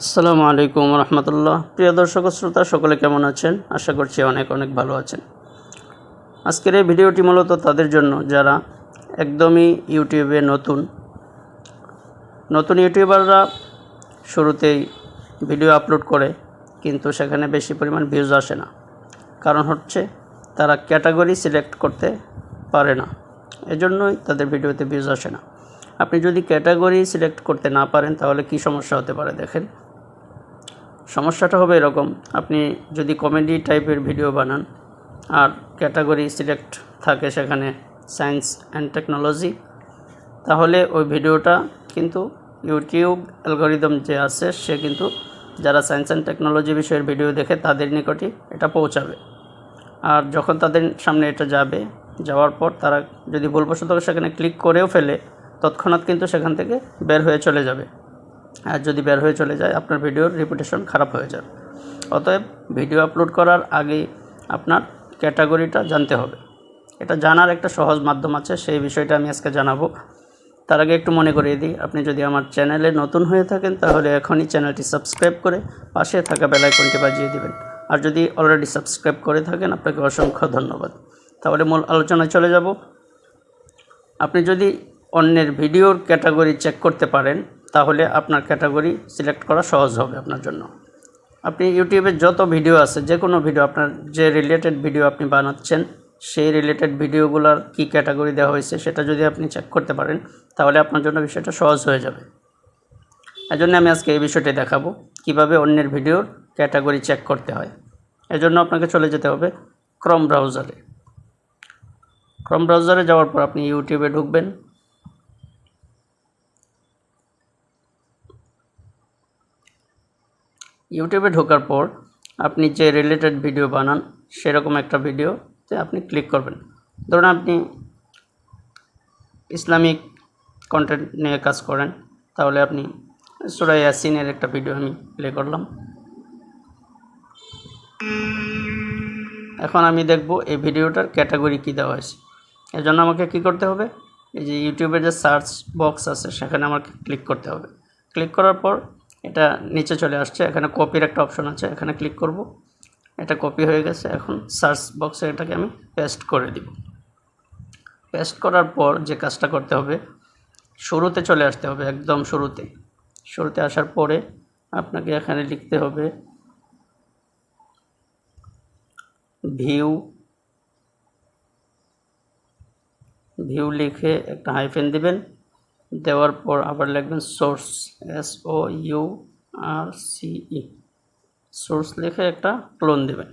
আসসালামু আলাইকুম রহমতুল্লাহ। প্রিয় দর্শক শ্রোতা সকলে কেমন আছেন? আশা করছি অনেক ভালো আছেন। আজকের এই ভিডিওটি মূলত তাদের জন্য যারা একদমই ইউটিউবে নতুন ইউটিউবাররা শুরুতেই ভিডিও আপলোড করে কিন্তু সেখানে বেশি পরিমাণ ভিউজ আসে না। কারণ হচ্ছে তারা ক্যাটাগরি সিলেক্ট করতে পারে না, এজন্যই তাদের ভিডিওতে ভিউজ আসে না। আপনি যদি ক্যাটাগরি সিলেক্ট করতে না পারেন তাহলে কি সমস্যা হতে পারে দেখেন। সমস্যাটা হবে এরকম, আপনি যদি কমেডি টাইপের ভিডিও বানান আর ক্যাটাগরি সিলেক্ট থাকে সেখানে সায়েন্স অ্যান্ড টেকনোলজি, তাহলে ওই ভিডিওটা কিন্তু ইউটিউব অ্যালগরিদম যে আছে সে কিন্তু যারা সায়েন্স অ্যান্ড টেকনোলজি বিষয়ের ভিডিও দেখে তাদের নিকটই এটা পৌঁছাবে। আর যখন তাদের সামনে এটা যাওয়ার পর তারা যদি ভুলবশত সেখানে ক্লিক করেও ফেলে, তৎক্ষণাৎ কিন্তু সেখান থেকে বের হয়ে চলে যাবে। আর যদি বের হয়ে চলে যায় আপনার ভিডিওর রেপুটেশন খারাপ হয়ে যাবে। অতএব ভিডিও আপলোড করার আগে আপনার ক্যাটাগরিটা জানতে হবে। এটা জানার একটা সহজ মাধ্যম আছে, সেই বিষয়টা আমি আজকে জানাবো। তার আগে একটু মনে করিয়ে দিই, আপনি যদি আমার চ্যানেলে নতুন হয়ে থাকেন তাহলে এখনই চ্যানেলটি সাবস্ক্রাইব করে পাশে থাকা বেল আইকনটি বাজিয়ে দিবেন। আর যদি অলরেডি সাবস্ক্রাইব করে থাকেন আপনাকে অসংখ্য ধন্যবাদ। তাহলে মূল আলোচনায় চলে যাব। আপনি যদি অন্যের ভিডিওর ক্যাটাগরি চেক করতে পারেন তাহলে আপনার ক্যাটাগরি সিলেক্ট করা সহজ হবে আপনার জন্য। আপনি ইউটিউবে যত ভিডিও আছে, যে কোনো ভিডিও আপনার যে রিলেটেড ভিডিও আপনি বানাচ্ছেন সেই রিলেটেড ভিডিওগুলোর কি ক্যাটাগরি দেওয়া হয়েছে সেটা যদি আপনি চেক করতে পারেন তাহলে আপনার জন্য বিষয়টা সহজ হয়ে যাবে। এজন্য আমি আজকে এই বিষয়টি দেখাবো কিভাবে অন্যের ভিডিওর ক্যাটাগরি চেক করতে হয়। এজন্য আপনাকে চলে যেতে হবে ক্রোম ব্রাউজারে যাওয়ার পর আপনি ইউটিউবে ঢুকবেন। ইউটিউবে ঢোকার পর আপনি যে রিলেটেড ভিডিও বানান সেরকম একটা ভিডিওতে আপনি ক্লিক করবেন। ধরুন আপনি ইসলামিক কন্টেন্ট নিয়ে কাজ করেন, তাহলে আপনি সূরা ইয়াসিনের একটা ভিডিও আমি প্লে করলাম। এখন আমি দেখব এই ভিডিওটার ক্যাটাগরি কী দেওয়া হয়েছে। এর জন্য আমাকে কী করতে হবে, এই যে ইউটিউবের যে সার্চ বক্স আছে সেখানে আমাকে ক্লিক করতে হবে। ক্লিক করার পর এটা নিচে চলে আসছে, এখানে কপির একটা অপশন আছে, এখানে ক্লিক করব। এটা কপি হয়ে গেছে। এখন সার্চ বক্সে এটাকে আমি পেস্ট করে দিব। পেস্ট করার পর যে কাজটা করতে হবে, শুরুতে চলে আসতে হবে, একদম শুরুতে আসার পরে আপনাকে এখানে লিখতে হবে ভিউ লিখে একটা হাইফেন দিবেন। দেওয়ার পর আবার লিখবেন সোর্স, SOURCE, সোর্স লিখে একটা ক্লোন দেবেন।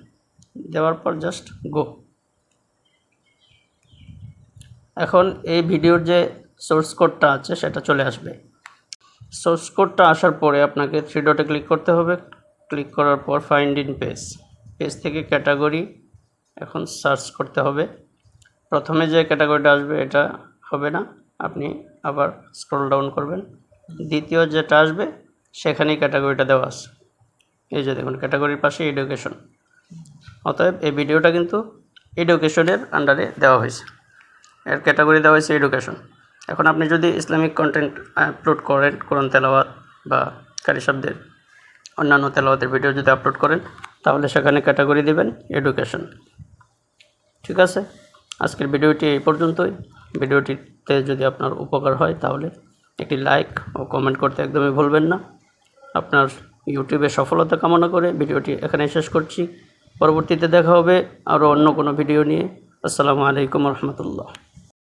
দেওয়ার পর জাস্ট গো। এখন এই ভিডিওর যে সোর্স কোডটা আছে সেটা চলে আসবে। সোর্স কোডটা আসার পরে আপনাকে থ্রি ডটে ক্লিক করতে হবে। ক্লিক করার পর ফাইন্ড ইন পেজ থেকে ক্যাটাগরি এখন সার্চ করতে হবে। প্রথমে যে ক্যাটাগরিটা আসবে এটা হবে না, আপনি আবার স্ক্রল ডাউন করবেন। দ্বিতীয় যেটা আসবে সেখানেই ক্যাটাগরিটা দেওয়া আছে। এই যে দেখুন ক্যাটাগরির পাশে এডুকেশন। অতএব এই ভিডিওটা কিন্তু এডুকেশনের আন্ডারে দেওয়া হয়েছে, এর ক্যাটাগরি দেওয়া হয়েছে এডুকেশন। এখন আপনি যদি ইসলামিক কন্টেন্ট আপলোড করেন, কোরআন তেলাওয়াত বা কারি শব্দের অন্যান্য তেলাওয়াতের ভিডিও যদি আপলোড করেন তাহলে সেখানে ক্যাটাগরি দেবেন এডুকেশন। ঠিক আছে, আজকের ভিডিওটি এই পর্যন্তই। ভিডিওটিতে যদি আপনার উপকার হয় তাহলে একটি লাইক ও কমেন্ট করতে একদমই ভুলবেন না। আপনার ইউটিউবে সফলতা কামনা করে ভিডিওটি এখানে শেষ করছি। পরবর্তীতে দেখা হবে আরও অন্য কোনো ভিডিও নিয়ে। আসসালামু আলাইকুম রহমতুল্লাহ।